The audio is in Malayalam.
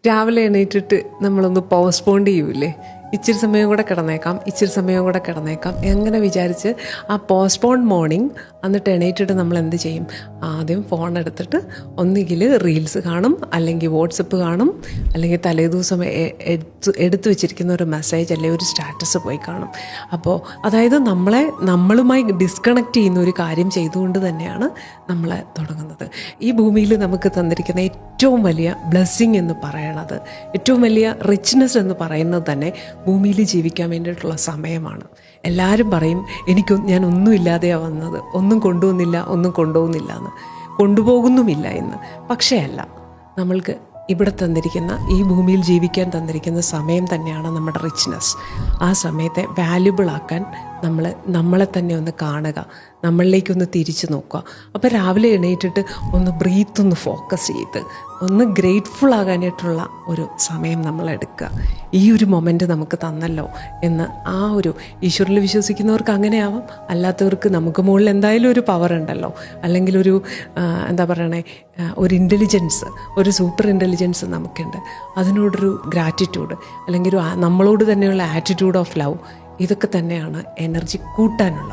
രാവിലെ എണീറ്റിട്ട് നമ്മളൊന്ന് പോസ്റ്റ്പോൺ ചെയ്യൂലേ, ഇച്ചിരി സമയം കൂടെ കിടന്നേക്കാം എങ്ങനെ വിചാരിച്ച് ആ പോസ്റ്റ്പോൺ മോർണിംഗ് എന്നിട്ട് എണീറ്റിട്ട് നമ്മൾ എന്ത് ചെയ്യും? ആദ്യം ഫോൺ എടുത്തിട്ട് ഒന്നുകിൽ റീൽസ് കാണും, അല്ലെങ്കിൽ വാട്സപ്പ് കാണും, അല്ലെങ്കിൽ തലേദിവസം എടുത്തു വെച്ചിരിക്കുന്ന ഒരു മെസ്സേജ് അല്ലെങ്കിൽ ഒരു സ്റ്റാറ്റസ് പോയി കാണും. അപ്പോൾ അതായത് നമ്മളുമായി ഡിസ്കണക്ട് ചെയ്യുന്ന ഒരു കാര്യം ചെയ്തുകൊണ്ട് തന്നെയാണ് നമ്മൾ തുടങ്ങുന്നത്. ഈ ഭൂമിയിൽ നമുക്ക് തന്നിരിക്കുന്ന ഏറ്റവും വലിയ ബ്ലെസ്സിങ് എന്ന് പറയണത്, ഏറ്റവും വലിയ റിച്ച്നെസ് എന്ന് പറയുന്നത് തന്നെ ഭൂമിയിൽ ജീവിക്കാൻ വേണ്ടിയിട്ടുള്ള സമയമാണ്. എല്ലാവരും പറയും ഞാൻ ഒന്നുമില്ലാതെയാണ് വന്നത്, ഒന്നും കൊണ്ടുപോകുന്നില്ല എന്ന്, കൊണ്ടുപോകുന്നുമില്ല എന്ന്. പക്ഷേ അല്ല, നമ്മൾക്ക് ഇവിടെ തന്നിരിക്കുന്ന ഈ ഭൂമിയിൽ ജീവിക്കാൻ തന്നിരിക്കുന്ന സമയം തന്നെയാണ് നമ്മുടെ റിച്ച്നെസ്. ആ സമയത്തെ വാല്യുബിൾ ആക്കാൻ നമ്മളെ തന്നെ ഒന്ന് കാണുക, നമ്മളിലേക്കൊന്ന് തിരിച്ചു നോക്കുക. അപ്പോൾ രാവിലെ എണീറ്റിട്ട് ഒന്ന് ഒന്ന് ഫോക്കസ് ചെയ്ത് ഒന്ന് ഗ്രേറ്റ്ഫുൾ ആകാനായിട്ടുള്ള ഒരു സമയം നമ്മളെടുക്കുക. ഈ ഒരു മൊമെൻ്റ് നമുക്ക് തന്നല്ലോ എന്ന് ആ ഒരു ഈശ്വരനിൽ വിശ്വസിക്കുന്നവർക്ക് അങ്ങനെയാവാം, അല്ലാത്തവർക്ക് നമുക്ക് മുകളിൽ എന്തായാലും ഒരു പവർ ഉണ്ടല്ലോ, അല്ലെങ്കിൽ ഒരു ഒരു ഇൻ്റലിജൻസ്, ഒരു സൂപ്പർ ഇൻ്റലിജൻസ് നമുക്കുണ്ട്. അതിനോടൊരു ഗ്രാറ്റിറ്റ്യൂഡ് അല്ലെങ്കിൽ നമ്മളോട് തന്നെയുള്ള ആറ്റിറ്റ്യൂഡ് ഓഫ് ലവ്, ഇതൊക്കെ തന്നെയാണ് എനർജി കൂട്ടാനുള്ള